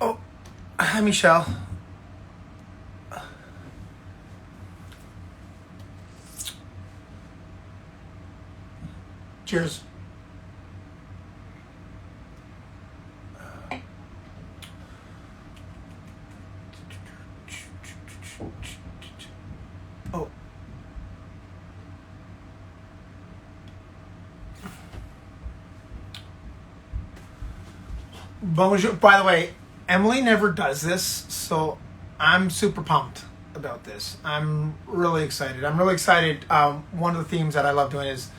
Oh, hi, Michelle. Cheers. Oh, bonjour. By the way, Emily never does this, so I'm super pumped about this. I'm really excited. I'm really excited. One of the themes that I love doing is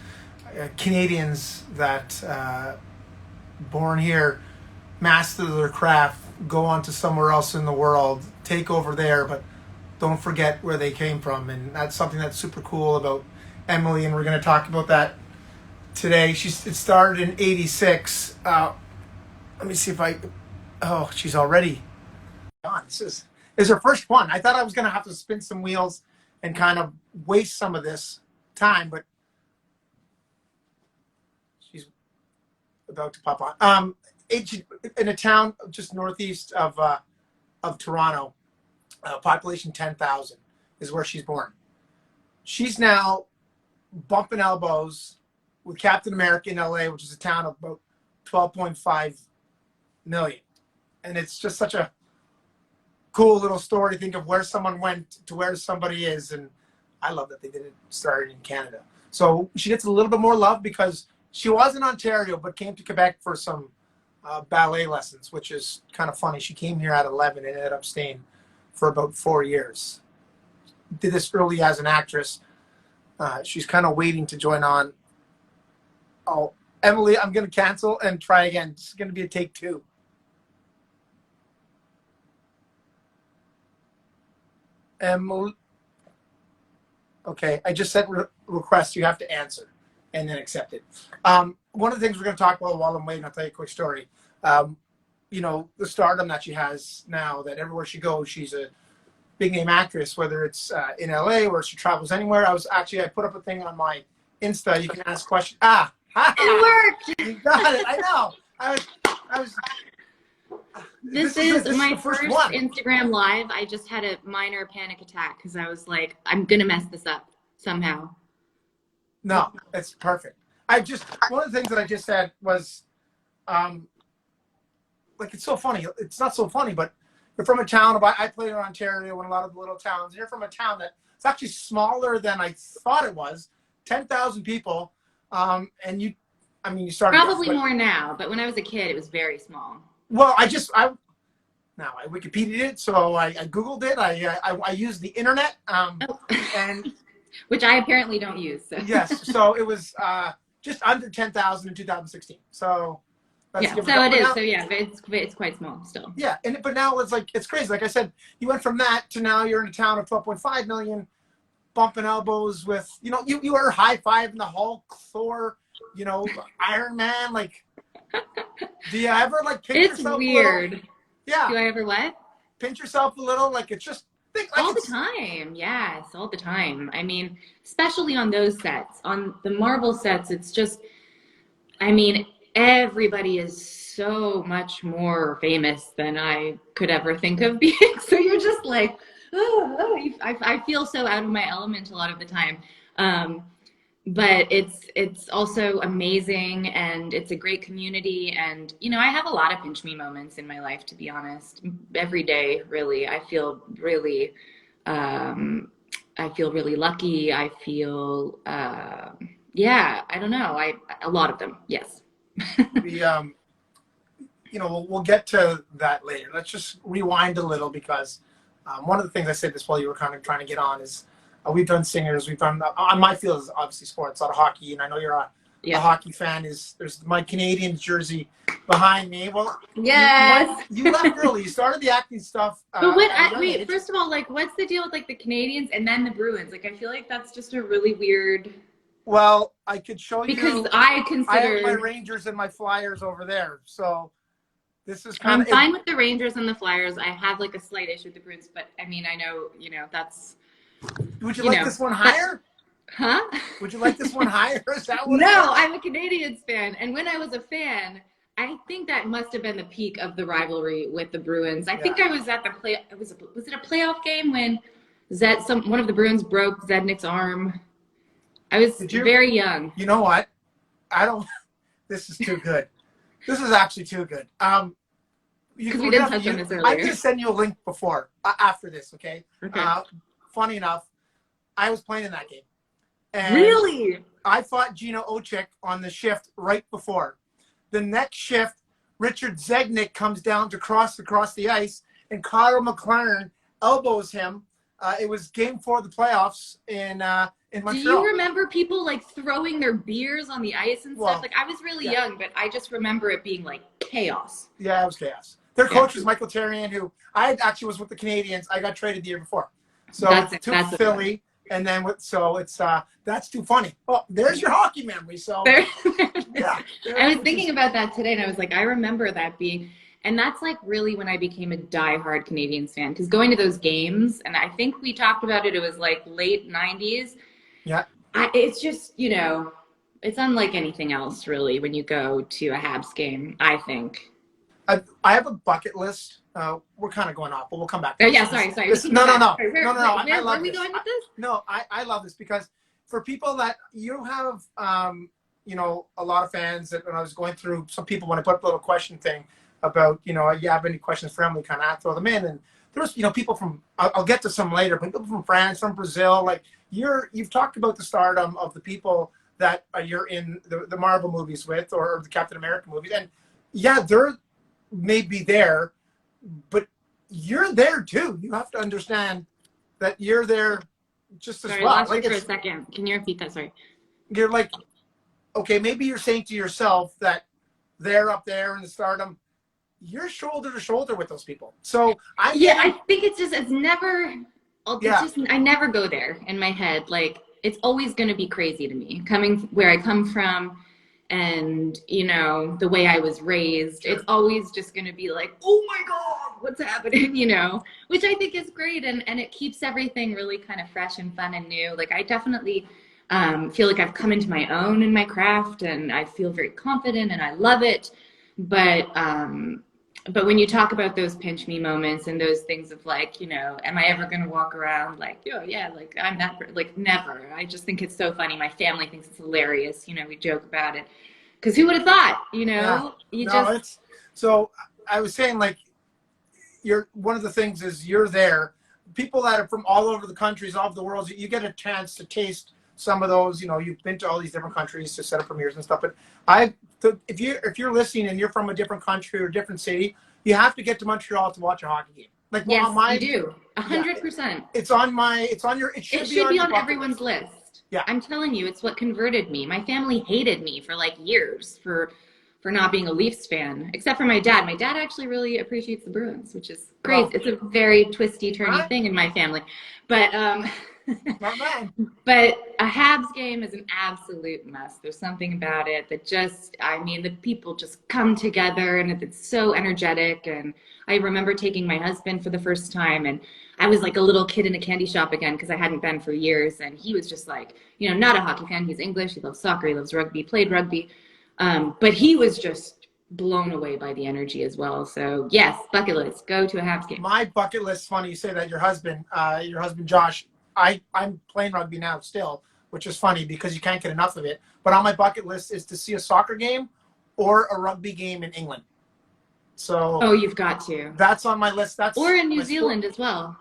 Canadians that born here, master their craft, go on to somewhere else in the world, take over there, but don't forget where they came from. And that's something that's super cool about Emily, and we're going to talk about that today. It started in '86. Let me see if I. Oh, she's already on. This is her first one. I thought I was going to have to spin some wheels and kind of waste some of this time, but she's about to pop on. In a town just northeast of Toronto, population 10,000 is where she's born. She's now bumping elbows with Captain America in LA, which is a town of about 12.5 million. And it's just such a cool little story to think of where someone went to where somebody is. And I love that they did it started in Canada. So she gets a little bit more love because she was in Ontario, but came to Quebec for some ballet lessons, which is kind of funny. She came here at 11 and ended up staying for about 4 years. Did this early as an actress. She's kind of waiting to join on. Oh, Emily, I'm going to cancel and try again. This is going to be a take two. Emily. Okay, I just sent request. You have to answer and then accept it. One of the things we're going to talk about while I'm waiting, I'll tell you a quick story. The stardom that she has now, that everywhere she goes, she's a big name actress, whether it's in LA or she travels anywhere. I put up a thing on my Insta. You can ask questions. It worked. You got it. I know. I was. This is my the first one. Instagram live. I just had a minor panic attack because I was like, I'm gonna mess this up somehow. No, it's perfect. One of the things that I just said was, it's so funny. It's not so funny, but you're from a town. I played in Ontario in a lot of the little towns. You're from a town that's actually smaller than I thought it was. 10,000 people, and you started Probably more now, but when I was a kid, it was very small. Well, I Wikipedia'd it, so I Googled it. I used the internet, and which I apparently don't use. So. Yes, so it was just under 10,000 in 2016. So yeah, so it is. Now, so yeah, but it's quite small still. Yeah, but now it's crazy. Like I said, you went from that to now you're in a town of 12.5 million, bumping elbows with you are high-fiving the Hulk, Thor, Iron Man. Like, do you ever pinch yourself? It's weird. A little? Yeah. Do I ever what? Pinch yourself a little? Like it's just all the time. Yes, all the time. I mean, especially on those sets, on the Marvel sets, it's just. I mean, everybody is so much more famous than I could ever think of being. So you're just like, I feel so out of my element a lot of the time. But it's also amazing, and it's a great community. And, I have a lot of pinch me moments in my life, to be honest. Every day, really. I feel really lucky. I feel, I don't know. A lot of them, yes. We'll get to that later. Let's just rewind a little because one of the things I said this while you were kind of trying to get on is we've done singers. We've done on my field is obviously sports, a lot of hockey, and I know you're a hockey fan. There's my Canadiens jersey behind me. Well, yes, you left early. You started the acting stuff. But first of all, what's the deal with the Canadiens and then the Bruins? I feel like that's just a really weird. Well, I could show you because I have my Rangers and my Flyers over there. So this is kind of. I'm fine with the Rangers and the Flyers. I have a slight issue with the Bruins, but I mean, I know that's. Would you like this one higher? Huh? Would you like this one higher? Is that what it No, is? I'm a Canadiens fan. And when I was a fan, I think that must have been the peak of the rivalry with the Bruins. I Yeah. think I was at the play. Was it a playoff game when one of the Bruins broke Zednik's arm? I was Did you? very young. You know what? I don't. This is too good. This is actually too good. Because we didn't touch on this I'm earlier. gonna send you a link before after this. Okay. Okay. Funny enough, I was playing in that game, and Really? I fought Gino Ochik on the shift right before. The next shift, Richard Zegnik comes down to cross across the ice, and Kyle McLaren elbows him. It was Game 4 of the playoffs in Montreal. Do you remember people like throwing their beers on the ice and stuff? Well, Like I was really young, but I just remember it being like chaos. Yeah, it was chaos. Their coach was Michael Therrien, who I actually was with the Canadiens. I got traded the year before, so to Philly, and then that's too funny. Oh, there's your hockey memory. So yeah, I was thinking about that today, and I was like, I remember that being, and that's like really when I became a diehard Canadiens fan, because going to those games, and I think we talked about it. It was like late '90s. Yeah, it's just it's unlike anything else really when you go to a Habs game. I think. I have a bucket list. We're kind of going off, but we'll come back. Yeah, sorry. No. Where are we going with this? No, I love this because for people that you have, a lot of fans that when I was going through, some people when I put up a little question thing about, you have any questions for Emily, kind of throw them in. And there was, people from, I'll get to some later, but people from France, from Brazil, like you've talked about the stardom of the people that you're in the Marvel movies with or the Captain America movies. And yeah, they're maybe there, but you're there too. You have to understand that you're there just as well. I lost you for a second. Can you repeat that? Sorry. You're like, okay, maybe you're saying to yourself that they're up there in the stardom. You're shoulder to shoulder with those people. So I think it's never. I never go there in my head. Like it's always going to be crazy to me coming where I come from. And, the way I was raised, it's always just going to be like, oh my God, what's happening, which I think is great. And it keeps everything really kind of fresh and fun and new. Like I definitely feel like I've come into my own in my craft and I feel very confident and I love it. But when you talk about those pinch me moments and those things of like, am I ever going to walk around like, oh yeah, like I'm not like never. I just think it's so funny. My family thinks it's hilarious. We joke about it because who would have thought, So I was saying like, one of the things is you're there. People that are from all over the countries, all over the world, you get a chance to taste some of those, you've been to all these different countries to set up premieres and stuff. But if you're listening and you're from a different country or a different city, you have to get to Montreal to watch a hockey game. Like, yes, you do. 100%. It should be on everyone's list. Yeah. I'm telling you, it's what converted me. My family hated me for like years for not being a Leafs fan, except for my dad. My dad actually really appreciates the Bruins, which is great. Oh. It's a very twisty, turny thing in my family. But but a Habs game is an absolute must. There's something about it that the people just come together and it's so energetic. And I remember taking my husband for the first time and I was like a little kid in a candy shop again because I hadn't been for years. And he was just like, not a hockey fan. He's English. He loves soccer. He loves rugby, played rugby. But he was just blown away by the energy as well. So yes, bucket list, go to a Habs game. My bucket list, funny you say that, your husband Josh, I'm playing rugby now still, which is funny because you can't get enough of it. But on my bucket list is to see a soccer game or a rugby game in England. So you've got to. That's on my list. Or in New Zealand as well.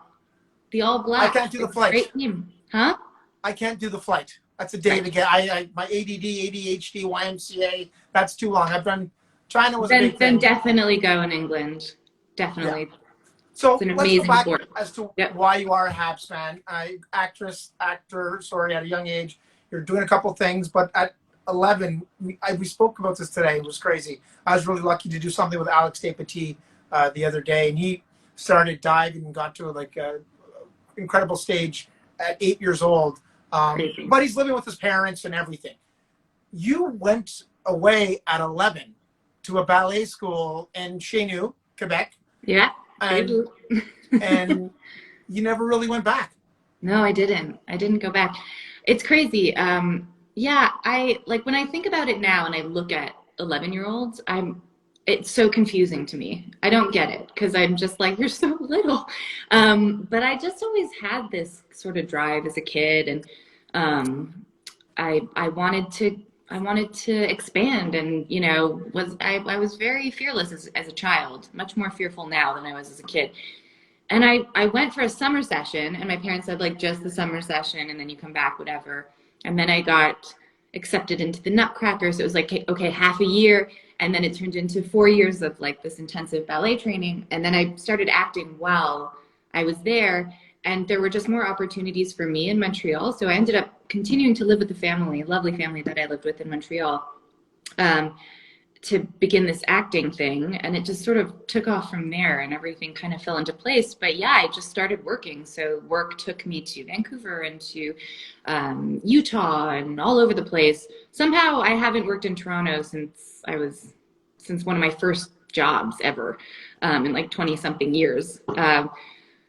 The All Blacks. I can't do the flight. Great team. Huh? I can't do the flight. That's a day to get. My ADD, ADHD, YMCA. That's too long. I've done. China was a big thing. Then definitely go in England. Definitely. Yeah. So it's an amazing let's go back sport. as to why you are a Habs fan. Actor. At a young age, you're doing a couple things, but at 11, we spoke about this today. It was crazy. I was really lucky to do something with Alex Despetit the other day, and he started diving and got to like a incredible stage at 8 years old. But he's living with his parents and everything. You went away at 11 to a ballet school in Chez Nous, Quebec. Yeah. And you never really went back. No, I didn't. I didn't go back. It's crazy. Yeah, I like when I think about it now and I look at 11-year-olds, it's so confusing to me. I don't get it because I'm just like, you're so little. But I just always had this sort of drive as a kid, and I wanted to expand, and I was very fearless as a child, much more fearful now than I was as a kid. And I went for a summer session, and my parents said, like, just the summer session, and then you come back, whatever. And then I got accepted into the Nutcracker. So it was like, okay, half a year. And then it turned into 4 years of like this intensive ballet training. And then I started acting while I was there. And there were just more opportunities for me in Montreal. So I ended up continuing to live with the family, a lovely family that I lived with in Montreal. To begin this acting thing, and it just sort of took off from there, and everything kind of fell into place. But yeah, I just started working. So work took me to Vancouver and to Utah and all over the place. Somehow I haven't worked in Toronto since one of my first jobs ever, in like 20 something years.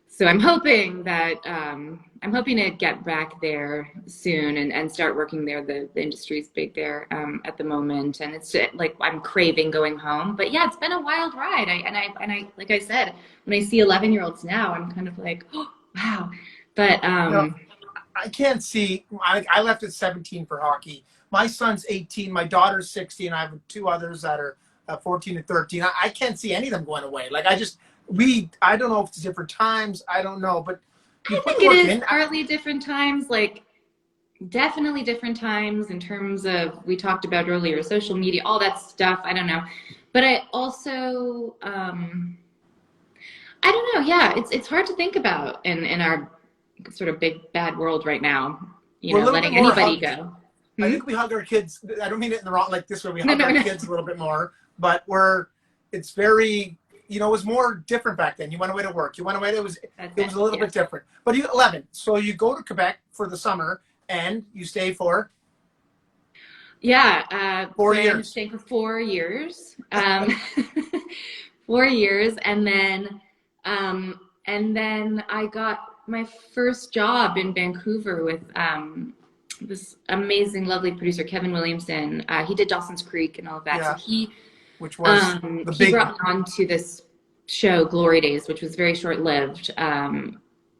So I'm hoping to get back there soon and start working there. The industry's big there at the moment, and it's like I'm craving going home. But yeah, it's been a wild ride. I like I said, when I see 11-year-olds now, I'm kind of like, oh wow. But I can't see. I left at 17 for hockey. My son's 18. My daughter's 16. I have two others that are 14 and 13. I can't see any of them going away. Like I don't know if it's different times. I don't know, but you I put think the it work is in. partly different times, like definitely different times in terms of, we talked about earlier, social media, all that stuff. I don't know. But I also, I don't know. Yeah, it's hard to think about in our sort of big bad world right now, We're a little bit letting more anybody hugged. go. I Hmm? think we hug our kids. I don't mean it in the wrong, like this way. We No, hug no, our no. kids a little bit more, but it's very, it was more different back then. You went away to work. You went away. It was That's a little yeah. bit different. But you 11. So you go to Quebec for the summer and you stay for Yeah, four so I ended up years. staying for 4 years, 4 years, and then I got my first job in Vancouver with this amazing, lovely producer, Kevin Williamson. He did Dawson's Creek and all of that. So Yeah, which was the he big. brought me on to this show, Glory Days, which was very short-lived.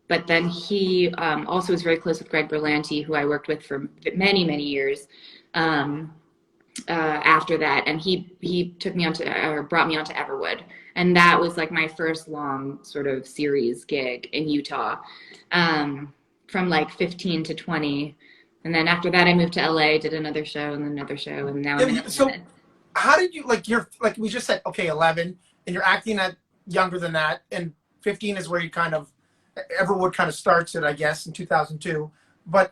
But then he also was very close with Greg Berlanti, who I worked with for many, many years. Um, After that, and he took me or brought me onto Everwood, and that was like my first long sort of series gig in Utah, from like 15 to 20, and then after that I moved to LA, did another show and then another show, and now I'm in So Edmonton. how did you like we just said, okay, 11, and you're acting at younger than that, and 15 is where you kind of Everwood kind of starts it, I guess, in 2002. But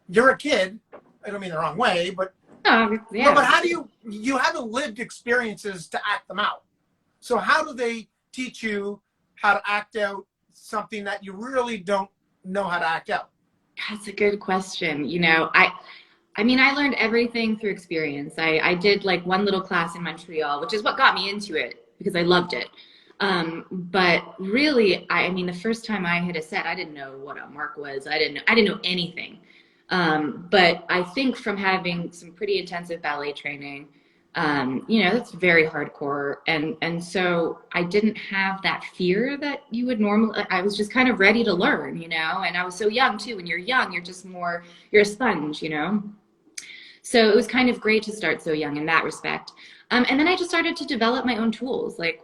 you're a kid. I don't mean the wrong way, but Oh, no. But yeah. how do you haven't lived experiences to act them out? So how do they teach you how to act out something that you really don't know how to act out? That's a good question. I mean, I learned everything through experience. I did like one little class in Montreal, which is what got me into it because I loved it. But really, I mean, the first time I hit a set, I didn't know what a mark was. I didn't know anything. But I think from having some pretty intensive ballet training, that's very hardcore. And so I didn't have that fear that you would normally, I was just kind of ready to learn, and I was so young too. When you're young, you're a sponge. So it was kind of great to start so young in that respect. And then I just started to develop my own tools. Like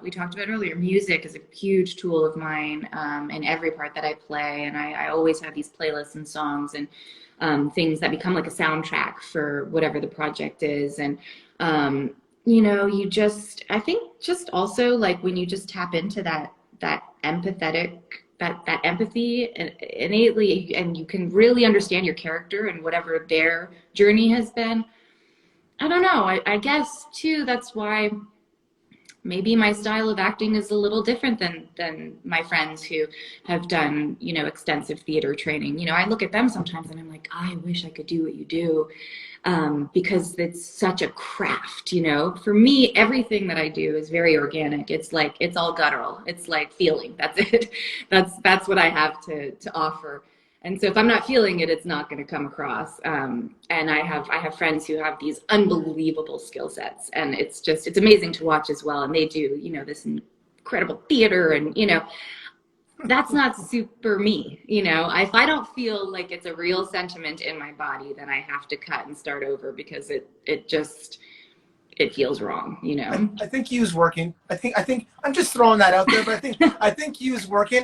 we talked about earlier, music is a huge tool of mine in every part that I play. And I always have these playlists and songs and things that become like a soundtrack for whatever the project is. And, I think just also like when you just tap into that empathetic, that empathy innately, and you can really understand your character and whatever their journey has been. I don't know. I guess too, that's why maybe my style of acting is a little different than my friends who have done, extensive theater training. I look at them sometimes and I'm like, I wish I could do what you do, because it's such a craft. For me, everything that I do is very organic. It's like, it's all guttural. It's like feeling. That's it. That's what I have to offer. And so if I'm not feeling it, it's not going to come across. And I have friends who have these unbelievable skill sets, and it's amazing to watch as well. And they do, this incredible theater, and that's not super me. If I don't feel like it's a real sentiment in my body, then I have to cut and start over, because it feels wrong. I think Hugh's working. I think I'm just throwing that out there, but I think Hugh's working.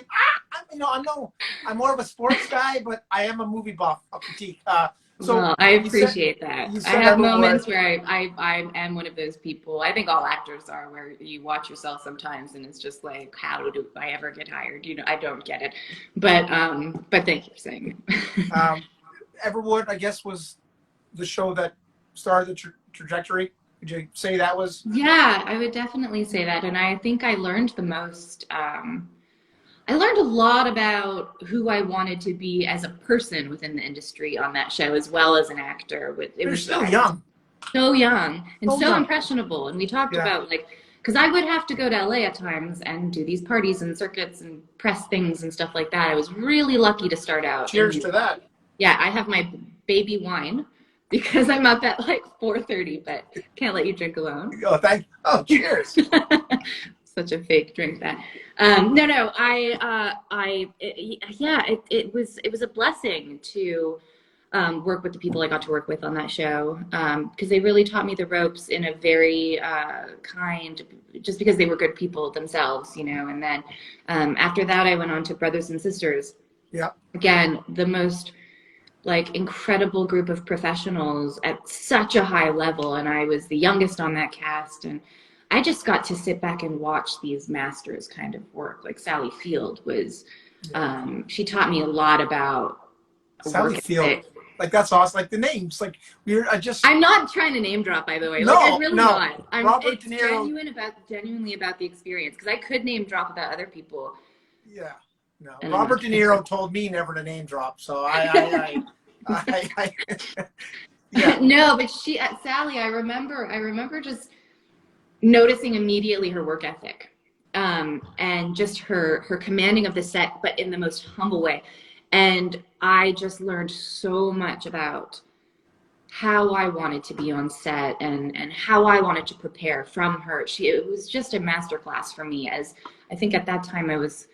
I'm more of a sports guy, but I am a movie buff, a critique. So well, I appreciate that. I have moments where I am one of those people. I think all actors are, where you watch yourself sometimes and it's just like, how do I ever get hired? I don't get it. But thank you for saying it. Everwood, I guess, was the show that started the trajectory. Would you say that was? Yeah, I would definitely say that. And I think I learned the most. I learned a lot about who I wanted to be as a person within the industry on that show, as well as an actor. You're still young. So young and so young. Impressionable. And we talked about, because I would have to go to LA at times and do these parties and circuits and press things and stuff like that. I was really lucky to start out. Cheers to that. Yeah, I have my baby wine because I'm up at 4:30, but can't let you drink alone. Cheers. Such a fake drink that. It was a blessing to work with the people I got to work with on that show, because they really taught me the ropes in a very just because they were good people themselves, and then after that I went on to Brothers and Sisters. Yeah. Again, the most incredible group of professionals at such a high level, and I was the youngest on that cast, and I just got to sit back and watch these masters kind of work. Like Sally Field was, she taught me a lot about Sally Field. That's awesome. The names, I'm not trying to name drop, by the way. I'm really not. It's genuinely about the experience, because I could name drop about other people. Yeah. No. Robert De Niro told me never to name drop, so I yeah. No, but Sally, I remember just noticing immediately her work ethic, and just her commanding of the set, but in the most humble way. And I just learned so much about how I wanted to be on set and how I wanted to prepare from her. It was just a masterclass for me, as I think at that time I was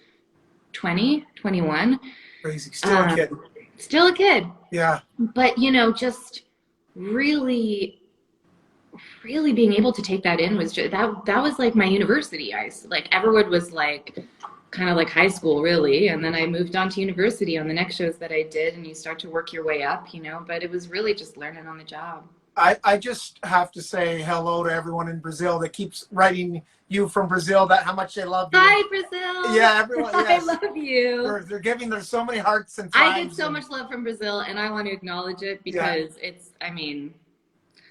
20, 21. Crazy. Still a kid. Still a kid. Yeah. But, just really being able to take that in was just, that was like my university. Everwood was kind of like high school, really. And then I moved on to university on the next shows that I did, and you start to work your way up, but it was really just learning on the job. I just have to say hello to everyone in Brazil that keeps writing you from Brazil how much they love you. Hi, Brazil. Yeah, everyone. Yes. I love you. They're giving, there's so many hearts and I get so much love from Brazil, and I want to acknowledge it, because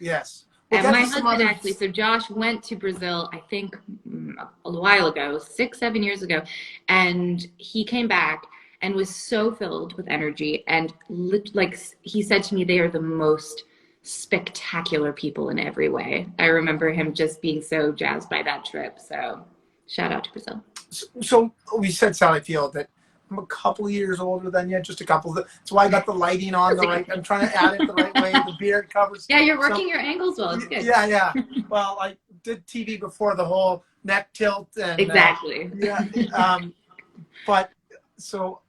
Yes. And my husband actually, so Josh went to Brazil, I think a while ago, 6-7 years ago, and he came back and was so filled with energy, and he said to me, they are the most spectacular people in every way. I remember him just being so jazzed by that trip. So shout out to Brazil. So we said, Sally Field, that I'm a couple of years older than you, just a couple. That's why I got the lighting on the right. I'm trying to add it the right way. The beard covers. Yeah, you're working your angles well. It's good. Yeah. Well, I did TV before the whole neck tilt. And, exactly. But so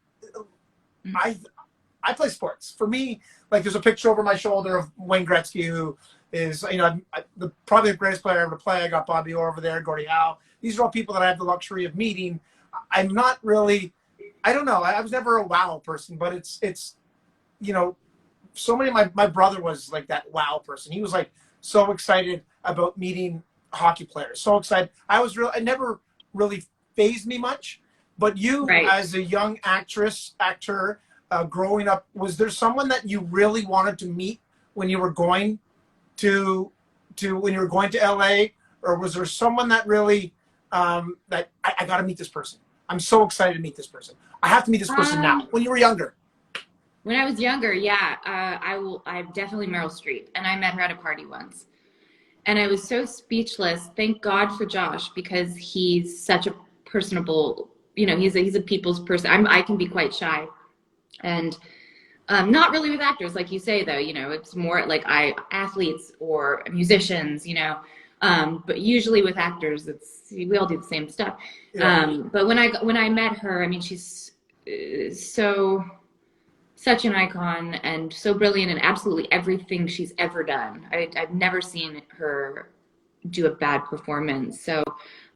I play sports. For me, there's a picture over my shoulder of Wayne Gretzky, who is, probably the greatest player ever to play. I got Bobby Orr over there, Gordie Howe. These are all people that I have the luxury of meeting. I'm not really, I don't know. I was never a wow person, but it's so many of my brother was that wow person. He was so excited about meeting hockey players. So excited. I never really fazed me much, but you, right, as a young actor, growing up, was there someone that you really wanted to meet when you were going to LA, or was there someone that really that I got to meet this person? I'm so excited to meet this person. I have to meet this person now. When you were younger. When I was younger, yeah, I'm definitely Meryl Streep, and I met her at a party once, and I was so speechless. Thank God for Josh, because he's such a personable, he's a people's person. I can be quite shy. And Not really with actors, like you say, though. It's more like athletes or musicians. But usually with actors, we all do the same stuff. Yeah. But when I met her, I mean, she's such an icon and so brilliant in absolutely everything she's ever done. I've never seen her do a bad performance. So,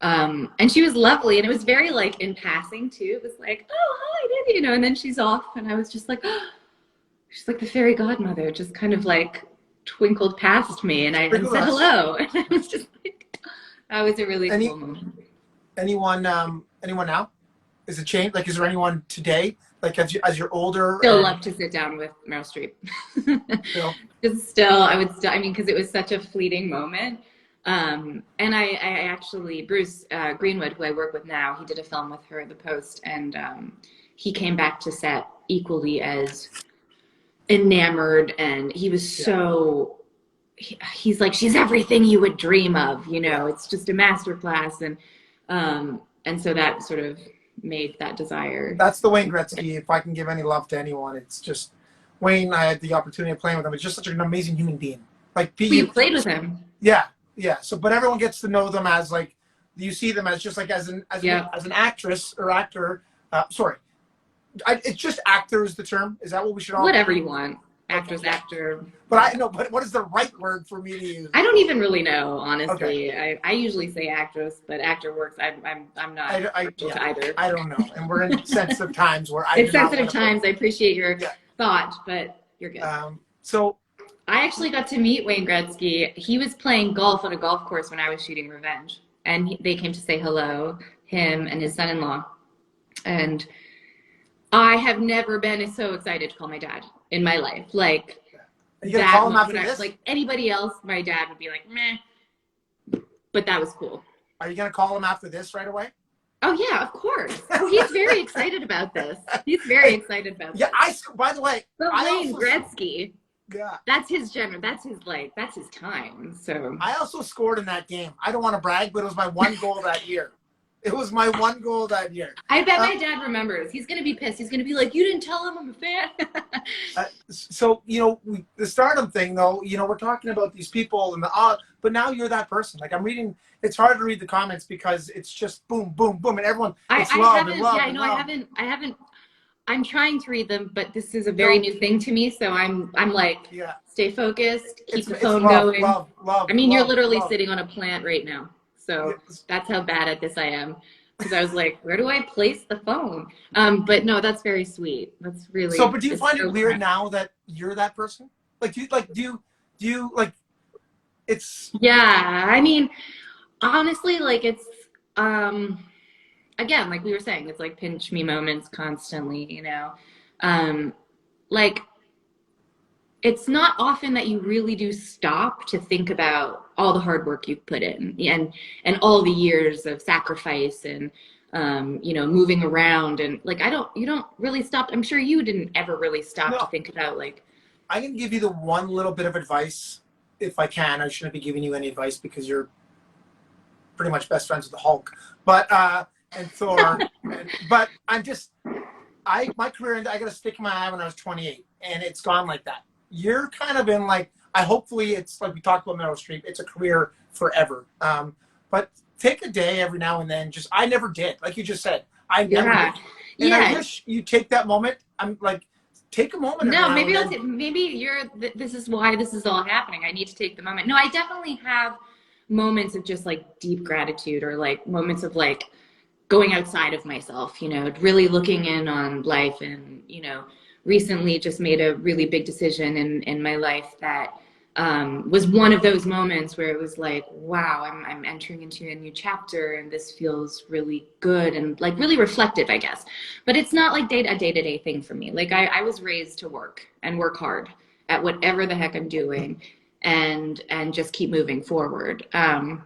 and she was lovely, and it was very like in passing too. It was like, oh hi, Did and then she's off, and I was just like, oh, she's like the fairy godmother, just kind of like twinkled past me, and I said hello, and I was just like, that was a really cool moment. Anyone now? Is it changed? Like, is there anyone today? Like, as you're older? Still love to sit down with Meryl Streep. Still, I mean, because it was such a fleeting moment. And I actually, Bruce Greenwood, who I work with now, he did a film with her, The Post, and he came back to set equally as enamored, and he was he's like, she's everything you would dream of, it's just a masterclass, and so that sort of made that desire. That's the Wayne Gretzky. If I can give any love to anyone, it's just Wayne. I had the opportunity of playing with him. He's just such an amazing human being. Like, you played with him. Yeah. So, but everyone gets to know them as like, you see them as just like as an actress or actor. It's just actor is the term. Is that what we should all? Whatever you want. Actor's actor. But But what is the right word for me to use? I don't even really know, honestly. Okay. I usually say actress, but actor works. I'm not either. I don't know, and we're in sensitive times where it's sensitive times. I appreciate your thought, but you're good. So I actually got to meet Wayne Gretzky. He was playing golf on a golf course when I was shooting Revenge, and they came to say hello, him and his son-in-law, and I have never been so excited to call my dad in my life. Like, you gonna call him after this? Like anybody else, my dad would be like, meh. But that was cool. Are you gonna call him after this right away? Oh yeah, of course. He's very excited about this. He's very excited about this. Yeah, by the way, but Wayne Gretzky. Yeah. That's his that's his time. So I also scored in that game. I don't want to brag, but it was my one goal that year. It was my one goal that year. I bet my dad remembers. He's going to be pissed. He's going to be like, you didn't tell him I'm a fan. So, the Stardom thing, though, we're talking about these people and but now you're that person. Like, I'm reading, it's hard to read the comments because it's just boom, boom, boom, and everyone, I haven't, I'm trying to read them, but this is a very new thing to me. So I'm like, stay focused, keep the phone going. Love, I mean, you're literally sitting on a plant right now. So that's how bad at this I am. Because I was like, where do I place the phone? But no, that's very sweet. That's really. So, but do you find it weird now that you're that person? Like, do you like? It's. Yeah, I mean, honestly, like it's. Again, like we were saying, it's like pinch me moments constantly. Like. It's not often that you really do stop to think about all the hard work you've put in and all the years of sacrifice and, moving around and like, you don't really stop. I'm sure you didn't ever really stop to think about like. I can give you the one little bit of advice if I can. I shouldn't be giving you any advice because you're pretty much best friends with the Hulk, but, and Thor, but my career, I got a stick in my eye when I was 28 and it's gone like that. You're kind of in like, hopefully it's like we talked about Meryl Streep, it's a career forever. But take a day every now and then. I never did. Like you just said, I never did. And I wish you take that moment. I'm like, take a moment. No, maybe this is why this is all happening. I need to take the moment. No, I definitely have moments of just like deep gratitude or like moments of like going outside of myself, really looking in on life and, recently just made a really big decision in my life that was one of those moments where it was like, wow, I'm entering into a new chapter and this feels really good and like really reflective, I guess. But it's not like a day-to-day thing for me. Like I was raised to work hard at whatever the heck I'm doing and just keep moving forward. And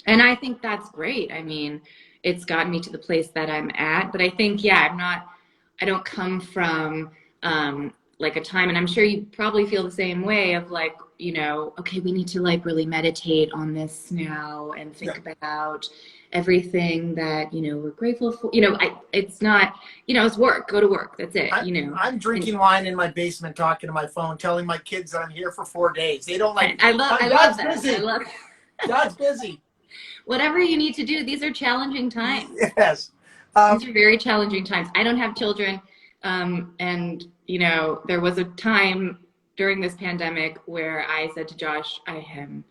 I think that's great. I mean, it's gotten me to the place that I'm at, but I think, I don't come from like a time, and I'm sure you probably feel the same way of like, okay, we need to like really meditate on this now and think about everything that, we're grateful for. It's not, it's work, go to work. That's it, I'm drinking wine in my basement, talking to my phone, telling my kids that I'm here for 4 days. They don't like, I love God's that. busy. I love God's busy. whatever you need to do. These are challenging times. Yes. These are very challenging times. I don't have children. And, there was a time during this pandemic where I said to Josh, I am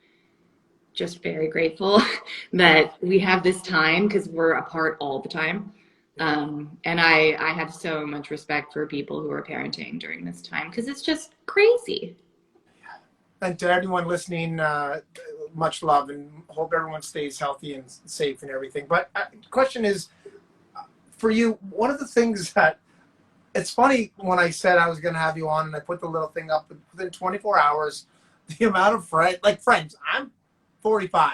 just very grateful that we have this time because we're apart all the time. And I have so much respect for people who are parenting during this time because it's just crazy. And to everyone listening, much love, and hope everyone stays healthy and safe and everything. But the question is, for you, one of the things that, it's funny when I said I was going to have you on and I put the little thing up, within 24 hours, the amount of friends, I'm 45,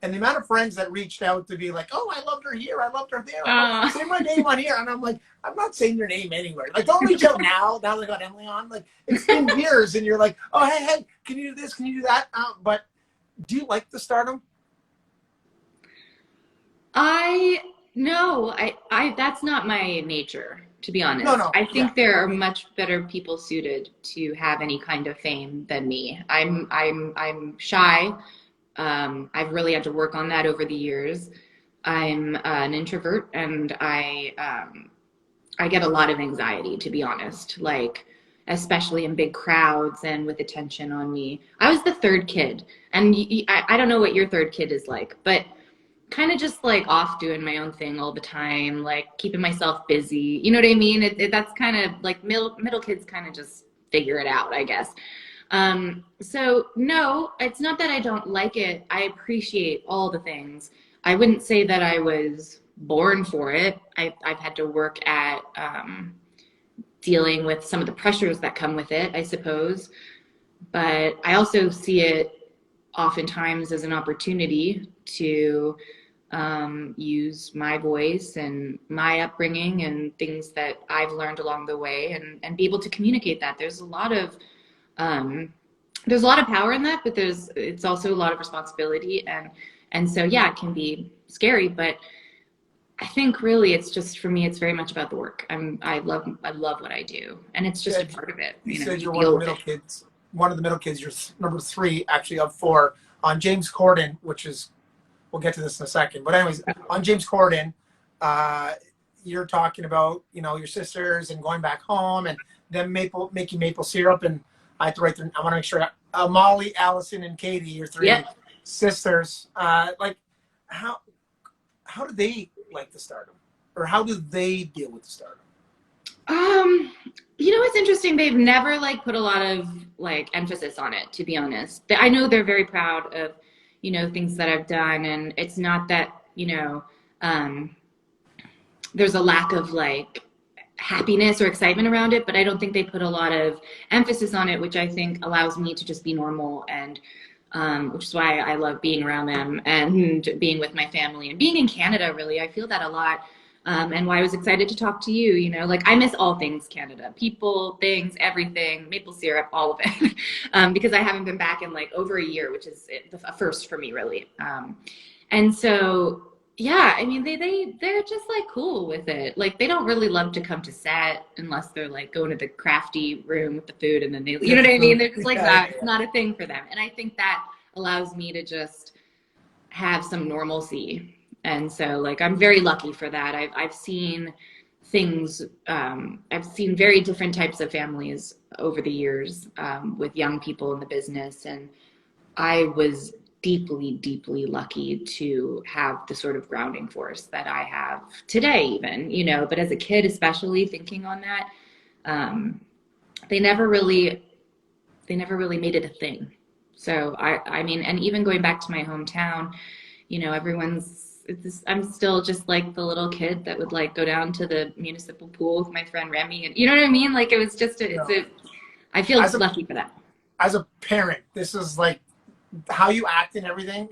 and the amount of friends that reached out to be like, oh, I loved her here, I loved her there, say my name on here, and I'm like, I'm not saying your name anywhere. Like, don't reach out now they got Emily on. Like, it's been years, and you're like, oh, hey, can you do this, can you do that? But do you like the Stardom? No, that's not my nature, to be honest. No, I think there are much better people suited to have any kind of fame than me. I'm shy. I've really had to work on that over the years. I'm an introvert, and I get a lot of anxiety, to be honest, like especially in big crowds and with attention on me. I was the third kid, and I don't know what your third kid is like, but kind of just like off doing my own thing all the time, like keeping myself busy. You know what I mean? That's kind of like middle kids kind of just figure it out, I guess. So no, it's not that I don't like it. I appreciate all the things. I wouldn't say that I was born for it. I've had to work at dealing with some of the pressures that come with it, I suppose. But I also see it oftentimes as an opportunity to use my voice and my upbringing and things that I've learned along the way, and be able to communicate that. There's a lot of power in that, but it's also a lot of responsibility, and so yeah, it can be scary, but I think really it's just, for me, it's very much about the work. I love what I do, and it's just a part of it. You said you're one of the middle kids. One of the middle kids. You're number 3, actually, of 4 on James Corden, which is, we'll get to this in a second. But anyways, on James Corden, you're talking about, your sisters and going back home and them making maple syrup, and I have to write I want to make sure. Molly, Allison, and Katie, your 3 sisters. Like, how do they like the Stardom, or how do they deal with the Stardom? It's interesting. They've never like put a lot of like emphasis on it, to be honest. I know they're very proud of, things that I've done, and it's not that, there's a lack of like happiness or excitement around it, but I don't think they put a lot of emphasis on it, which I think allows me to just be normal, and which is why I love being around them and being with my family and being in Canada. Really, I feel that a lot. And why I was excited to talk to you, like I miss all things Canada, people, things, everything, maple syrup, all of it, because I haven't been back in like over a year, which is a first for me, really. And so, yeah, I mean, they're just like cool with it. Like, they don't really love to come to set unless they're like going to the crafty room with the food, and then they, you know what I mean? They're just like that. It's not a thing for them. And I think that allows me to just have some normalcy. And so, like, I'm very lucky for that. I've seen things, I've seen very different types of families over the years, with young people in the business. And I was deeply, deeply lucky to have the sort of grounding force that I have today, even, but as a kid, especially thinking on that, they never really made it a thing. So I mean, and even going back to my hometown, I'm still just like the little kid that would like go down to the municipal pool with my friend Remy, and you know what I mean? Like, it was just, I feel lucky for that. As a parent, this is like how you act and everything.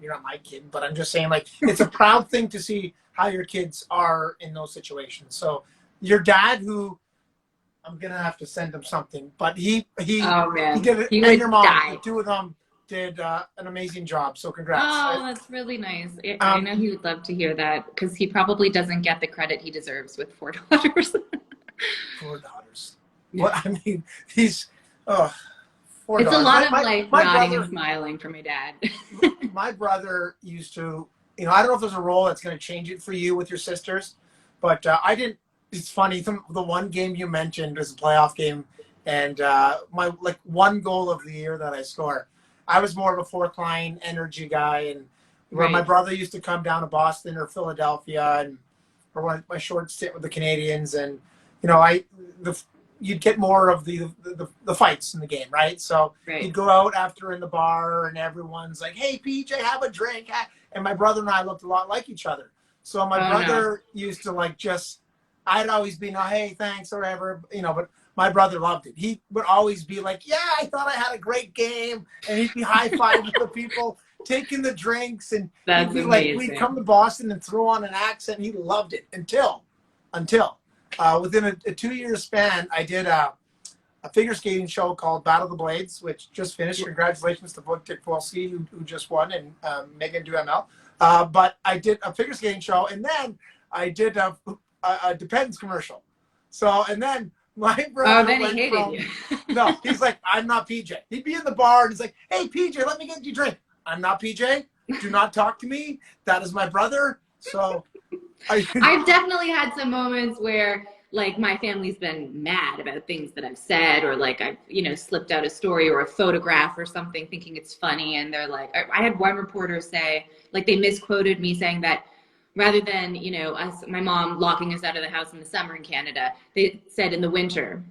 You're not my kid, but I'm just saying, like, it's a proud thing to see how your kids are in those situations. So your dad, who I'm gonna have to send him something. But he Oh man, did it, he and would your mom, die. the two of them did an amazing job. So congrats. Oh, that's really nice. I know he would love to hear that because he probably doesn't get the credit he deserves with 4 daughters. 4 daughters. Yeah. Well, I mean, he's oh, four It's a daughters. lot of like My nodding and brother, smiling for my dad. my brother used to, I don't know if there's a role that's going to change it for you with your sisters, but I didn't. It's funny. The one game you mentioned was a playoff game, and my like one goal of the year that I score. I was more of a fourth line energy guy, and where my Right. brother used to come down to Boston or Philadelphia, and or my short stint with the Canadians, and you'd get more of the fights in the game, right? So you'd Right. go out after in the bar, and everyone's like, "Hey, PJ, have a drink." And my brother and I looked a lot like each other. So my Oh no. brother used to like just, I'd always be, no, hey, thanks, or whatever, but my brother loved it. He would always be like, yeah, I thought I had a great game. And he'd be high-fiving the people, taking the drinks. And he'd That's be like, we'd come amazing. to Boston and throw on an accent. He loved it until within a 2-year span, I did a figure skating show called Battle of the Blades, which just finished. Congratulations to Book Dick Wolski, who just won, and Megan Duhamel. But I did a figure skating show, and then I did a Depends commercial. So, and then my Oh, brother then he went hated from, you. no, he's like, I'm not PJ. He'd be in the bar, and he's like, hey, PJ, let me get you a drink. I'm not PJ. Do not talk to me. That is my brother. So, I've definitely had some moments where like my family's been mad about things that I've said, or like I've, slipped out a story or a photograph or something thinking it's funny. And they're like, I had one reporter say, like they misquoted me saying that rather than, my mom locking us out of the house in the summer in Canada, they said in the winter.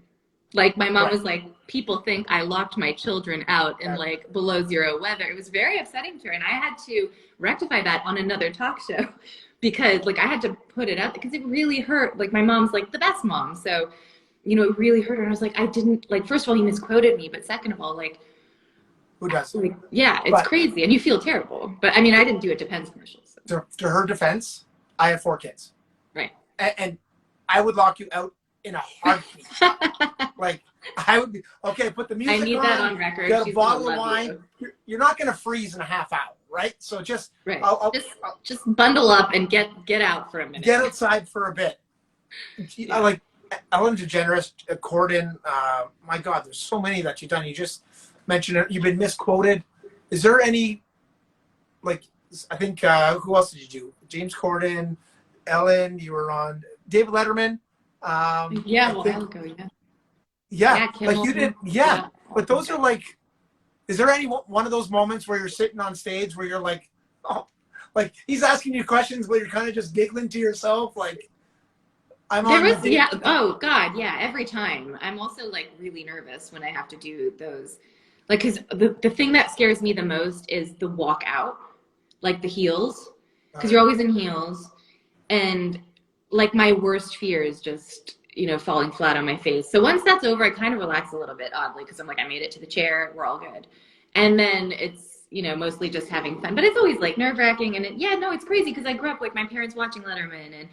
Like my mom right. was like, people think I locked my children out in like below zero weather. It was very upsetting to her. And I had to rectify that on another talk show because like I had to put it out because it really hurt. Like my mom's like the best mom. So, it really hurt her. And I was like, I didn't like, first of all, he misquoted me. But second of all, Who does? yeah, it's But crazy. And you feel terrible. But I mean, I didn't do a Depends commercial. So. to her defense, I have 4 kids. Right. And I would lock you out in a heartbeat. Like, I would be, okay, put the music I need on, that on record. get a She's bottle gonna of love wine. you. You're not going to freeze in a half hour, right? So just, Right. I'll Just bundle up and get out for a minute. get outside for a bit. Yeah. Like Ellen DeGeneres, Corden, my God, there's so many that you've done. You just mentioned it. You've been misquoted. Is there any, like, I think, who else did you do? James Corden, Ellen, you were on David Letterman. Yeah, well, I'll go, yeah. Yeah, Kimmel. like you did, yeah. But those are like, is there any one of those moments where you're sitting on stage where you're like, oh, like he's asking you questions where you're kind of just giggling to yourself, like, yeah. Oh God, yeah. Every time. I'm also like really nervous when I have to do those, like, because the thing that scares me the most is the walk out, like the heels, because you're always in heels, and like my worst fear is just falling flat on my face. So once that's over, I kind of relax a little bit, oddly, because I'm like, I made it to the chair, we're all good, and then it's mostly just having fun. But it's always like nerve wracking, and it's crazy because I grew up like my parents watching Letterman and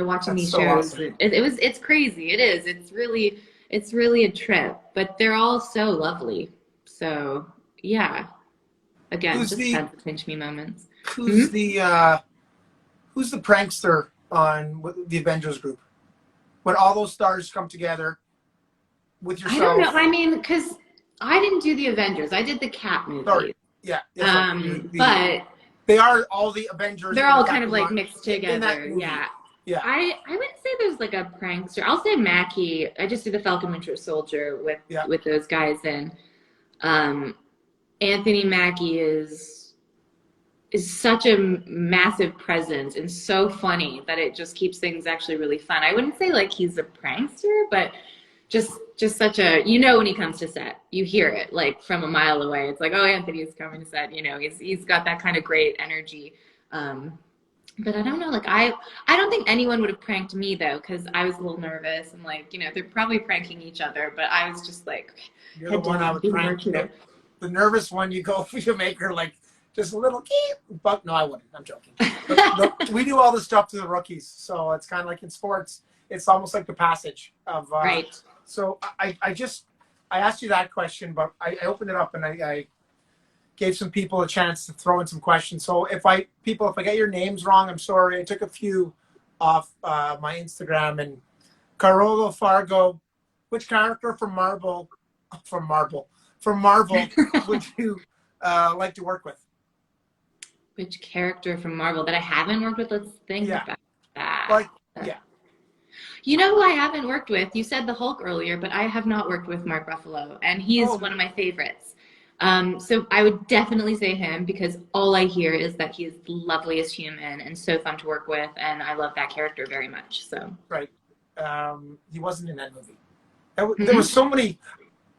watching these so shows. awesome. It's crazy. It is. It's really a trip, but they're all so lovely. So yeah, again, Who's just had the pinch me moments. who's the who's the prankster on the Avengers group? When all those stars come together with yourself. I don't know. I mean, because I didn't do the Avengers. I did the Cat movie. Sorry. Yeah. But they are all the Avengers. they're all kind of like mixed together. Yeah. Yeah. I wouldn't say there's like a prankster. I'll say Mackie. I just did the Falcon Winter Soldier with those guys, and Anthony Mackie is such a massive presence and so funny that it just keeps things actually really fun. I wouldn't say like he's a prankster, but just such a, when he comes to set, you hear it like from a mile away. It's like, oh, Anthony's coming to set. He's got that kind of great energy. But I don't know, like I don't think anyone would have pranked me though, because I was a little nervous and like, they're probably pranking each other, but I was just like, you're the one I would prank. The nervous one, you go for your maker, like just a little but no, I wouldn't. I'm joking. But we do all this stuff to the rookies, so it's kind of like in sports. it's almost like the passage of. Right. So I asked you that question, but I opened it up and I gave some people a chance to throw in some questions. So if I get your names wrong, I'm sorry. I took a few off my Instagram. And Carola Fargo, which character from Marvel would you like to work with? Which character from Marvel that I haven't worked with? Let's think Yeah. about that. Like, yeah. You know who I haven't worked with? You said the Hulk earlier, but I have not worked with Mark Ruffalo, and he is one of my favorites. So I would definitely say him, because all I hear is that he is the loveliest human and so fun to work with, and I love that character very much. So Right. He wasn't in that movie. There was so many.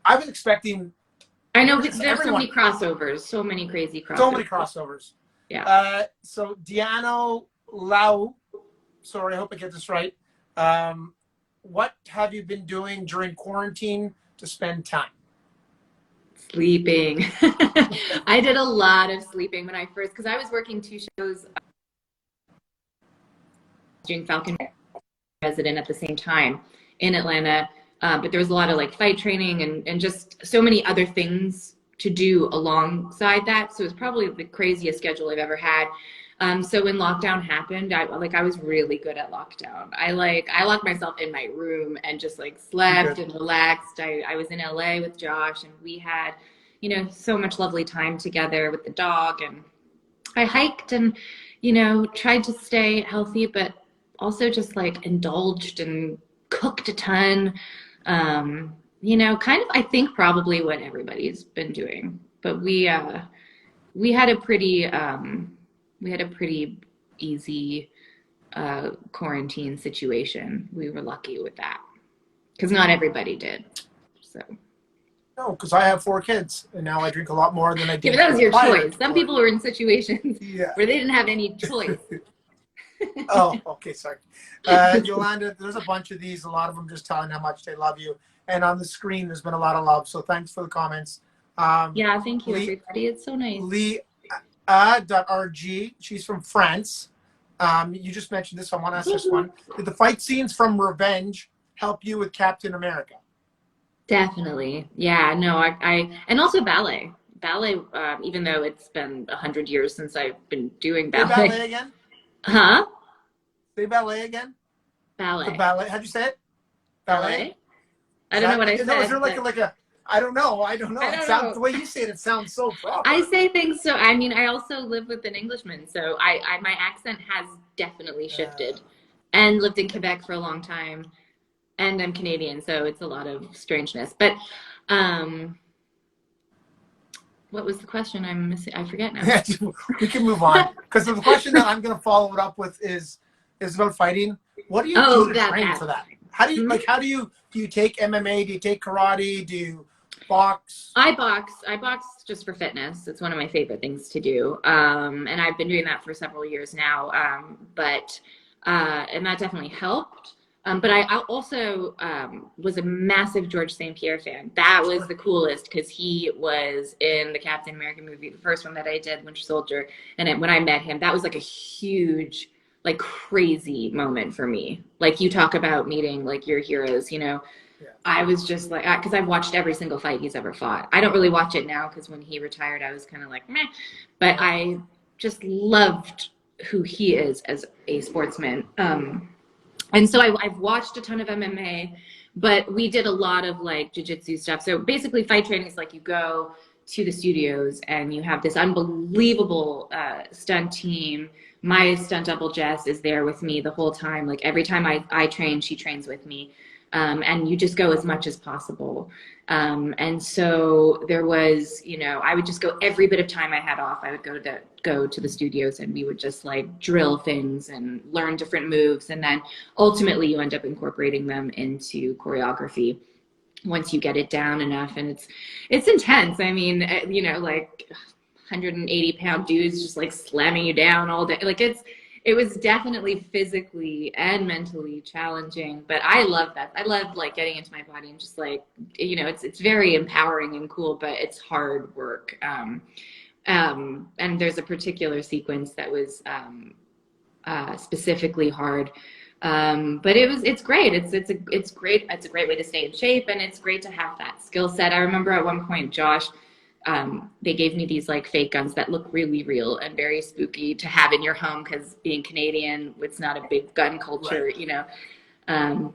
I was expecting. I know there's so many crossovers, so many crazy crossovers. So many crossovers. Yeah. So Diano Lau, sorry, I hope I get this right. What have you been doing during quarantine to spend time? Sleeping. I did a lot of sleeping when I first, because I was working 2 shows doing Falcon resident at the same time in Atlanta. But there was a lot of like fight training and just so many other things to do alongside that. So it was probably the craziest schedule I've ever had. So when lockdown happened, I was really good at lockdown. I locked myself in my room and just like slept and relaxed. I was in LA with Josh, and we had, so much lovely time together with the dog, and I hiked and, tried to stay healthy, but also just like indulged and cooked a ton. Kind of, I think probably what everybody's been doing, but we had a pretty easy quarantine situation. We were lucky with that because not everybody did. So No, because I have 4 kids, and now I drink a lot more than I did. yeah, but that was your choice. Some people were in situations where they didn't have any choice. Oh, okay, sorry. Yolanda, there's a bunch of these. A lot of them just telling how much they love you. And on the screen, there's been a lot of love. So thanks for the comments. Yeah, thank you, everybody. It's so nice. RG, she's from France. You just mentioned this, so I want to ask this one. Did the fight scenes from Revenge help you with Captain America? Definitely. Yeah, no, I and also ballet. Ballet, even though it's been 100 years since I've been doing ballet. Say ballet again? Huh? Say ballet again? Ballet. The ballet. How'd you say it? Ballet? I don't know what I said. No, is there like a I don't know. The way you say it sounds so proper. I say things so. I mean, I also live with an Englishman, so my accent has definitely shifted, and lived in Quebec for a long time, and I'm Canadian, so it's a lot of strangeness. But what was the question? I'm missing. I forget now. We can move on, because the question that I'm going to follow it up with is about fighting. What do you do to train for that? How do you do you take MMA? Do you take karate? Do you box? I box just for fitness. It's one of my favorite things to do. And I've been doing that for several years now. And that definitely helped. But I also was a massive George St. Pierre fan. That was the coolest, because he was in the Captain America movie, the first one that I did, Winter Soldier. And when I met him, that was like a huge, like crazy moment for me. Like you talk about meeting like your heroes, Yeah. I was just like, because I've watched every single fight he's ever fought. I don't really watch it now, because when he retired, I was kind of like, meh. But I just loved who he is as a sportsman. And so I've watched a ton of MMA, but we did a lot of like jiu-jitsu stuff. So basically fight training is like you go to the studios and you have this unbelievable stunt team. My stunt double Jess is there with me the whole time. Like every time I train, she trains with me. And you just go as much as possible. And so there was, I would just go every bit of time I had off. I would go to the studios, and we would just like drill things and learn different moves. And then ultimately you end up incorporating them into choreography once you get it down enough. And it's intense. I mean, like 180-pound dudes just like slamming you down all day. Like it was definitely physically and mentally challenging, but I love that. I love like getting into my body and just like, it's very empowering and cool, but it's hard work. And there's a particular sequence that was specifically hard But it's great. It's great. It's a great way to stay in shape, and it's great to have that skill set. I remember at one point, Josh, they gave me these like fake guns that look really real and very spooky to have in your home because being Canadian, it's not a big gun culture, Right. you know. Um,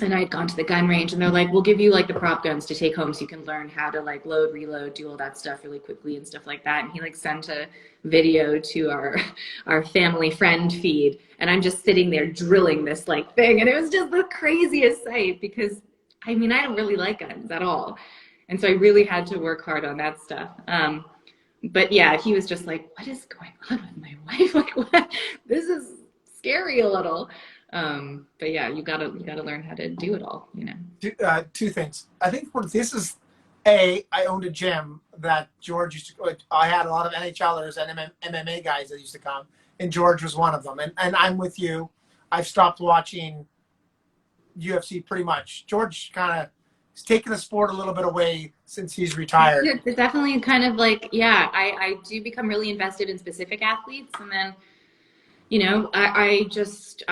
and I had gone to the gun range, and they're like, "We'll give you like the prop guns to take home, so you can learn how to like load, reload, do all that stuff really quickly and stuff like that." And he like sent a video to our family friend feed, and I'm just sitting there drilling this like thing, and it was just the craziest sight because I mean I don't really like guns at all, and so I really had to work hard on that stuff. But yeah, he was just like, "What is going on with my wife? Like, what? This is scary a little." But yeah, you gotta learn how to do it all, you know. Two things. I think this is I owned a gym that George used to. Like, I had a lot of NHLers and MMA guys that used to come, and George was one of them. And I'm with you. I've stopped watching UFC pretty much. George kind of has taken the sport a little bit away since he's retired. It's definitely kind of like, yeah, I do become really invested in specific athletes, and then you know, I just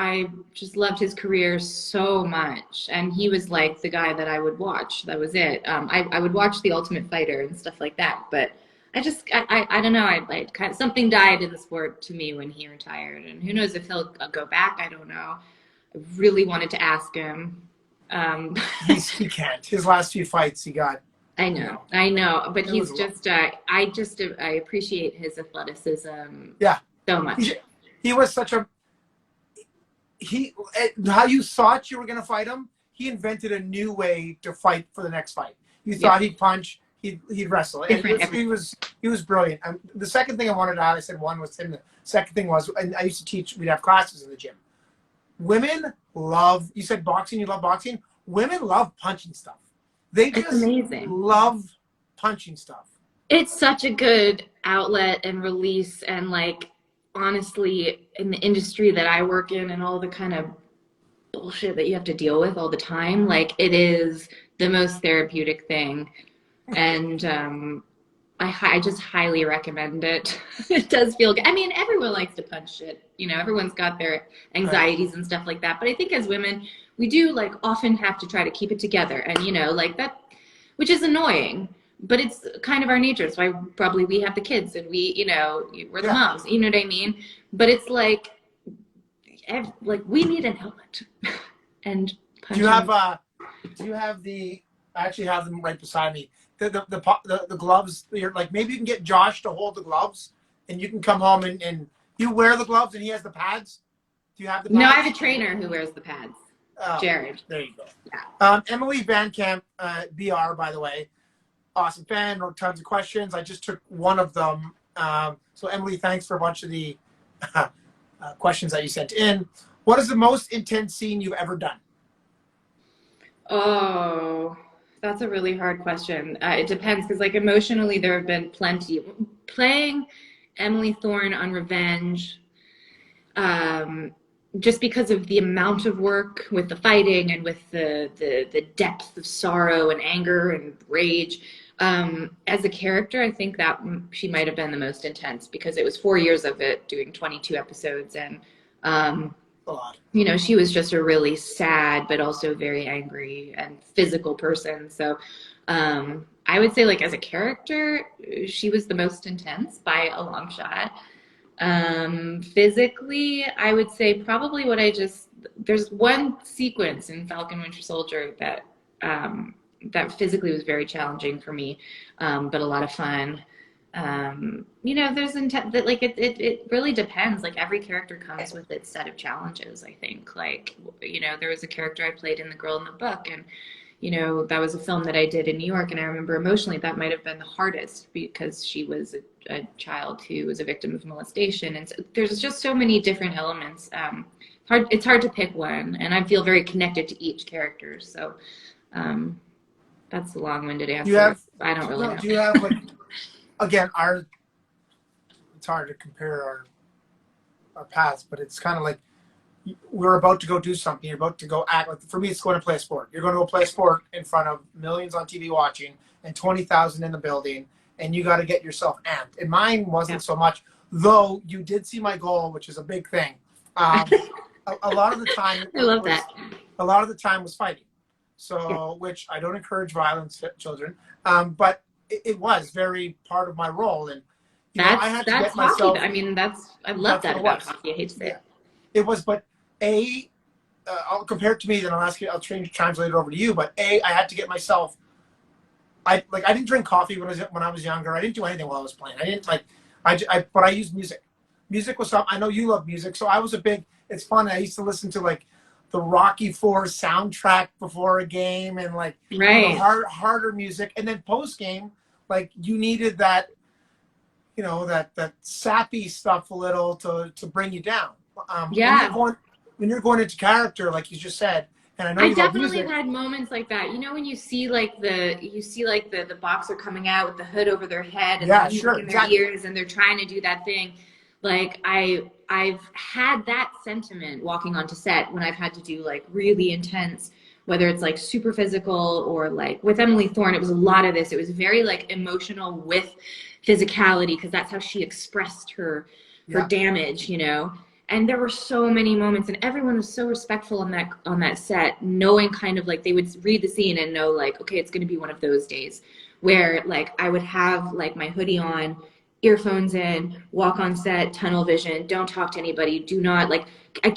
loved his career so much, and he was like the guy that I would watch. That was it. I would watch The Ultimate Fighter and stuff like that, but I don't know. I kind of, something died in the sport to me when he retired, and who knows if he'll go back. I don't know. I really wanted to ask him. He can't. His last few fights, he got. I know, but It he's was just. I appreciate his athleticism. Yeah. So much. He was such a how you thought you were going to fight him. He invented a new way to fight for the next fight. You thought he'd punch, he'd wrestle. And he was brilliant. The second thing I wanted to add, I said one was him. The second thing was, and I used to teach. We'd have classes in the gym. Women love. You said boxing. You love boxing. Women love punching stuff. They just amazing. Love punching stuff. It's such a good outlet and release, and like. Honestly, in the industry that I work in and all the kind of bullshit that you have to deal with all the time, like it is the most therapeutic thing. And I just highly recommend it. It does feel good. I mean, everyone likes to punch shit. You know, everyone's got their anxieties and stuff like that. But I think as women, we do like often have to try to keep it together. And, you know, like that, which is annoying. But it's kind of our nature. It's why probably we have the kids and we, you know, we're the moms. You know what I mean? But it's like we need an outlet. And punching. Do you have the? I actually have them right beside me. The gloves. You're like maybe you can get Josh to hold the gloves, and you can come home and you wear the gloves and he has the pads. Do you have the pads? No, I have a trainer who wears the pads. Jared. There you go. Yeah. Emily Vancamp, BR, by the way. Awesome fan, wrote tons of questions. I just took one of them. So Emily, thanks for a bunch of the questions that you sent in. What is the most intense scene you've ever done? Oh, that's a really hard question. It depends because like emotionally there have been plenty. Playing Emily Thorne on Revenge, just because of the amount of work with the fighting and with the depth of sorrow and anger and rage. As a character, I think that she might have been the most intense because it was 4 years of it, doing 22 episodes. And, you know, she was just a really sad, but also very angry and physical person. So I would say, like, as a character, she was the most intense by a long shot. Physically, I would say probably there's one sequence in Falcon Winter Soldier that that physically was very challenging for me, but a lot of fun. You know, there's that like it really depends. Like every character comes with its set of challenges, I think. Like, you know, there was a character I played in The Girl in the Book, and you know, that was a film that I did in New York, and I remember emotionally that might have been the hardest because she was a child who was a victim of molestation, and so there's just so many different elements. It's hard to pick one, and I feel very connected to each character. So that's a long-winded answer. I don't really know. Do you have like again it's hard to compare our paths, but it's kind of like we're about to go do something. You're about to go act. Like for me, it's going to play a sport. You're going to go play a sport in front of millions on TV watching and 20,000 in the building, and you got to get yourself amped. And mine wasn't so much, though you did see my goal, which is a big thing. a lot of the time I love was that. a lot of the time was fighting. Yeah. So, which I don't encourage violence to children, but it was very part of my role, and I had to That's get hockey. myself. I mean, I love That's what that it about was. hockey. I hate to say Yeah, it. it was. But I'll compare it to me. Then I'll ask you. I'll translate it over to you. But I had to get myself. I didn't drink coffee when I was younger. I didn't do anything while I was playing. I didn't like. But I used music. Music was something. I know you love music, so I was a big. It's fun. I used to listen to like the Rocky Four soundtrack before a game, and like Right. harder music. And then post game, like you needed that, that sappy stuff a little to bring you down. Yeah. When you're going into character, like you just said, and I know I you love definitely music. have had moments like that. You know, when you see like the boxer coming out with the hood over their head and the Yeah, music sure, in their exactly. ears and they're trying to do that thing. Like I've had that sentiment walking onto set when I've had to do like really intense, whether it's like super physical or like with Emily Thorne, it was a lot of this. It was very like emotional with physicality because that's how she expressed her Yeah, damage, and there were so many moments and everyone was so respectful on that set, knowing kind of like they would read the scene and know like, okay, it's going to be one of those days where like I would have like my hoodie on, earphones in, walk on set, tunnel vision, don't talk to anybody, do not like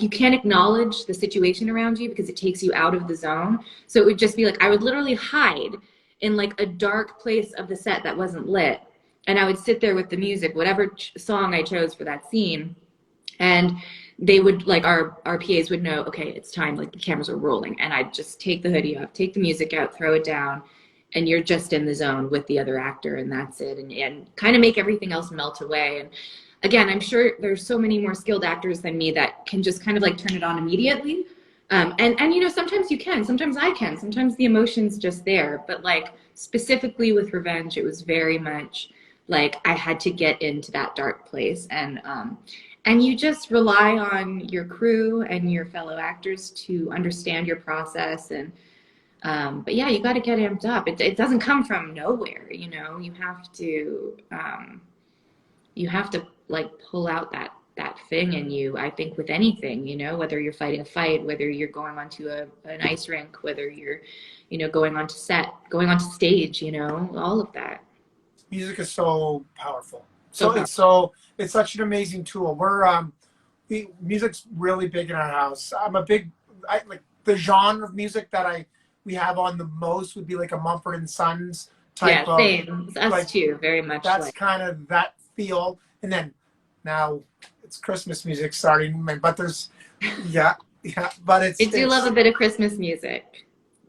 you can't acknowledge the situation around you because it takes you out of the zone. So it would just be like I would literally hide in like a dark place of the set that wasn't lit, and I would sit there with the music, whatever song I chose for that scene, and they would like our PAs would know, okay, it's time, like the cameras are rolling, and I'd just take the hoodie off, take the music out, throw it down, and you're just in the zone with the other actor, and that's it, and kind of make everything else melt away. And again, I'm sure there's so many more skilled actors than me that can just kind of like turn it on immediately. And sometimes you can, sometimes I can, sometimes the emotion's just there, but like specifically with Revenge, it was very much like I had to get into that dark place, and you just rely on your crew and your fellow actors to understand your process. And but yeah, you got to get amped up. It doesn't come from nowhere. You have to like pull out that thing in you. I think with anything, whether you're fighting a fight, whether you're going onto an ice rink, whether you're going onto set, going onto stage, all of that. music is so powerful. So So powerful. it's such an amazing tool. Music's really big in our house. I like the genre of music that we have on the most would be like a Mumford and Sons type Yeah, of, same. Us like, too, very much that's like. kind of that feel. And then now it's Christmas music starting, but yeah, yeah, but I do love a it's bit of Christmas music.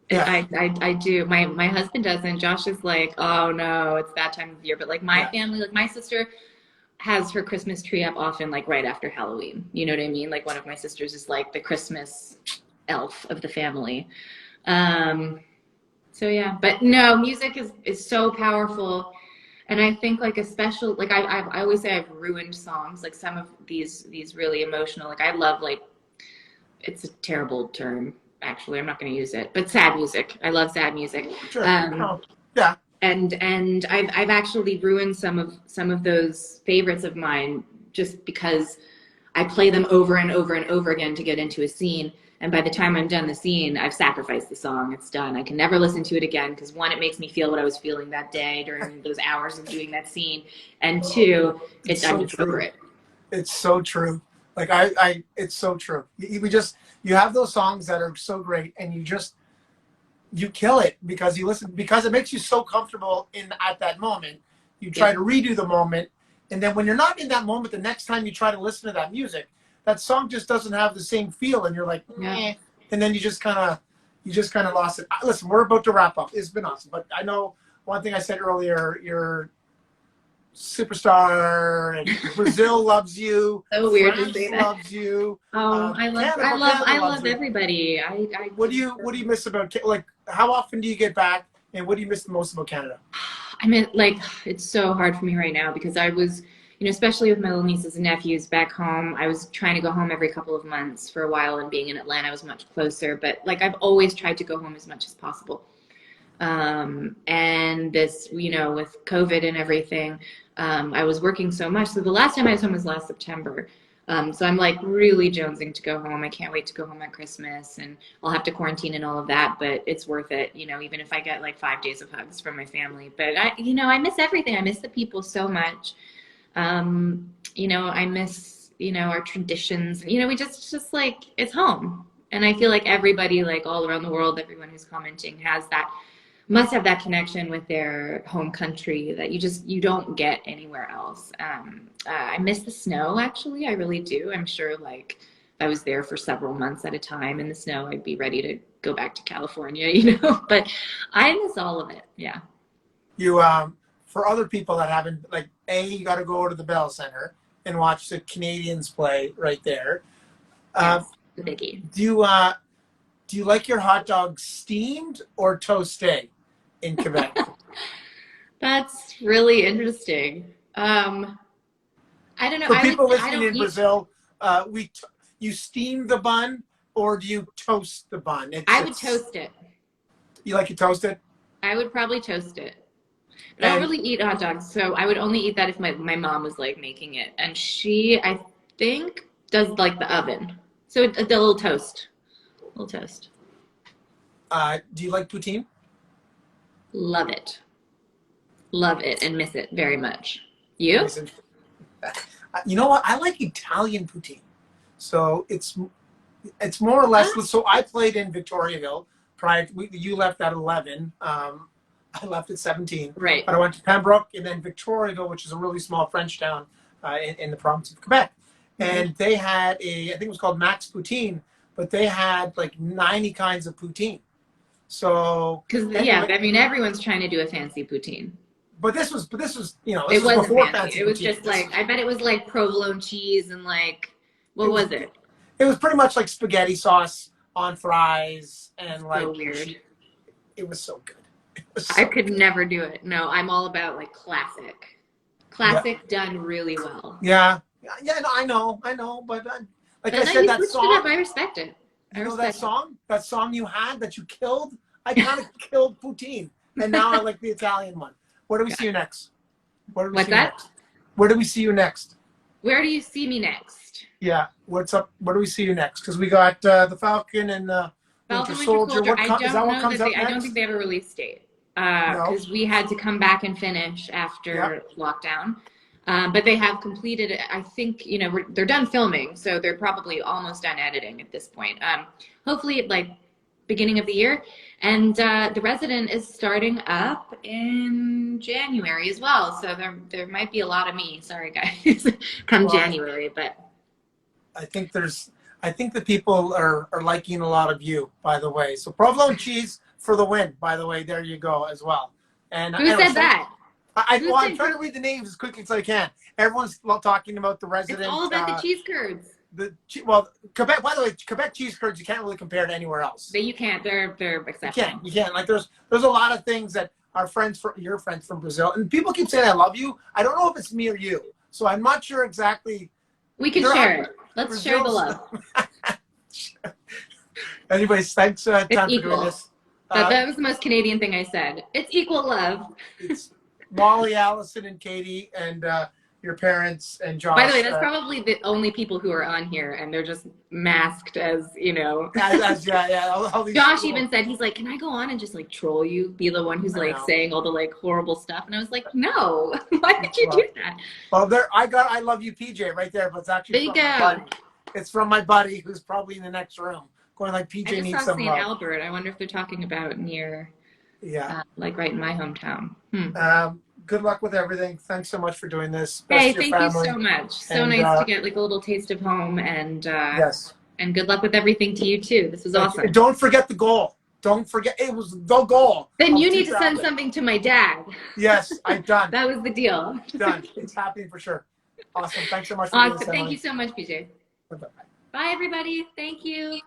yeah, I do. My husband doesn't. Josh is like, oh no, it's that time of year. But like my yeah. family, like my sister has her Christmas tree up often like right after Halloween. You know what I mean? Like one of my sisters is like the Christmas elf of the family. Um, so yeah, but no, music is so powerful. And I think like a special like I always say I've ruined songs, like some of these really emotional, like I love like, it's a terrible term, actually, I'm not going to use it, but sad music. I love sad music. Sure. um Oh, yeah. and I've actually ruined some of those favorites of mine just because I play them over and over and over again to get into a scene, and by the time I'm done the scene, I've sacrificed the song. It's done. I can never listen to it again because one, it makes me feel what I was feeling that day during those hours of doing that scene, and two, It's I'm so just over true. it. It's so true. Like it's so true. You have those songs that are so great, and you kill it because you listen, because it makes you so comfortable in at that moment. You try Yep. to redo the moment, and then when you're not in that moment, the next time you try to listen to that music, that song just doesn't have the same feel, and you're like, Yeah. eh. And then you just kind of lost it. Listen, we're about to wrap up. It's been awesome, but I know one thing I said earlier. You're superstar, and Brazil loves you. So weird to say France that. loves you. Oh, I love, I love, Canada I loves love you. everybody. I What do you miss about, like, how often do you get back, and what do you miss the most about Canada? I mean, like, it's so hard for me right now because I was, especially with my little nieces and nephews back home, I was trying to go home every couple of months for a while, and being in Atlanta was much closer. But like, I've always tried to go home as much as possible. And this, with COVID and everything, I was working so much. So the last time I was home was last September. So I'm like really jonesing to go home. I can't wait to go home at Christmas, and I'll have to quarantine and all of that, but it's worth it, even if I get like 5 days of hugs from my family. But I miss everything. I miss the people so much. I miss, our traditions. We just like it's home. And I feel like everybody, like all around the world, everyone who's commenting must have that connection with their home country that you don't get anywhere else. I miss the snow, actually. I really do. I'm sure, like, if I was there for several months at a time in the snow, I'd be ready to go back to California, But I miss all of it. Yeah. You for other people that haven't, like, you got to go to the Bell Center and watch the Canadians play right there. Yes, the biggie. Do you like your hot dogs steamed or toasted in Quebec? That's really interesting. I don't know. For I would. people I listening don't in eat. Brazil, you steam the bun or do you toast the bun? I would toast it. You like it toasted? I would probably toast it. But I don't And really eat hot dogs, so I would only eat that if my mom was like making it, and she, I think, does like the oven. So a little toast, little toast. do you like poutine? Love it, and miss it very much. You? You know what? I like Italian poutine. So it's more or less. So I played in Victoriaville. You left at 11. I left at 17. Right. But I went to Pembroke and then Victoriaville, which is a really small French town in the province of Quebec. And they had I think it was called Max Poutine, but they had like 90 kinds of poutine. So because yeah, I mean everyone's trying to do a fancy poutine. But this was this it was wasn't before fancy. It was just like, I bet it was like provolone cheese and like, what was it? It was pretty much like spaghetti sauce on fries and like. So weird. It was so good. I could never do it. No, I'm all about like classic. Classic done really well. Yeah. Yeah, no, I know, but like I said, that song. I respect it. You know that song you had that you killed? I kind of killed poutine, and now I like the Italian one. Where do we see you next? What's that? Where do we see you next? Where do you see me next? Yeah, what's up? Where do we see you next? Because we got the Falcon and the Winter Soldier. I don't think they have a release date because we had to come back and finish after lockdown. But they have completed, I think, they're done filming, so they're probably almost done editing at this point. Hopefully, like, beginning of the year. And The Resident is starting up in January as well, so there might be a lot of me, sorry guys, come January, but... I think the people are liking a lot of you, by the way. So provolone cheese for the win, by the way, there you go as well. And who said that? I'm trying to read the names as quickly as I can. Everyone's talking about The Resident. It's all about the cheese curds. Quebec. By the way, Quebec cheese curds you can't really compare to anywhere else. But you can't. They're exceptional. You can't. Like there's a lot of things that our your friends from Brazil, and people keep saying I love you. I don't know if it's me or you, so I'm not sure exactly. We can share it. Let's share the love. Anyways, thanks time for doing this. That was the most Canadian thing I said. It's equal love. It's Molly, Allison, and Katie, and your parents and Josh. By the way, that's probably the only people who are on here, and they're just masked as, Josh even said, he's like, can I go on and just like troll you, be the one who's like saying all the like horrible stuff? And I was like, no, why did you do that? Well, I love you, PJ, right there, but it's actually from my buddy. It's from my buddy who's probably in the next room, going like, PJ needs some St. love. Albert. I wonder if they're talking about near, like right in my hometown. Good luck with everything. Thanks so much for doing this. Hey, thank you so much. So nice to get like a little taste of home, and and good luck with everything to you too. This was awesome. Don't forget the goal. Don't forget it was the goal. Then you need to send something to my dad. Yes, I'm done. That was the deal. Done. It's happening for sure. Awesome. Thanks so much for doing this. Thank you so much, PJ. Bye-bye. Bye everybody. Thank you.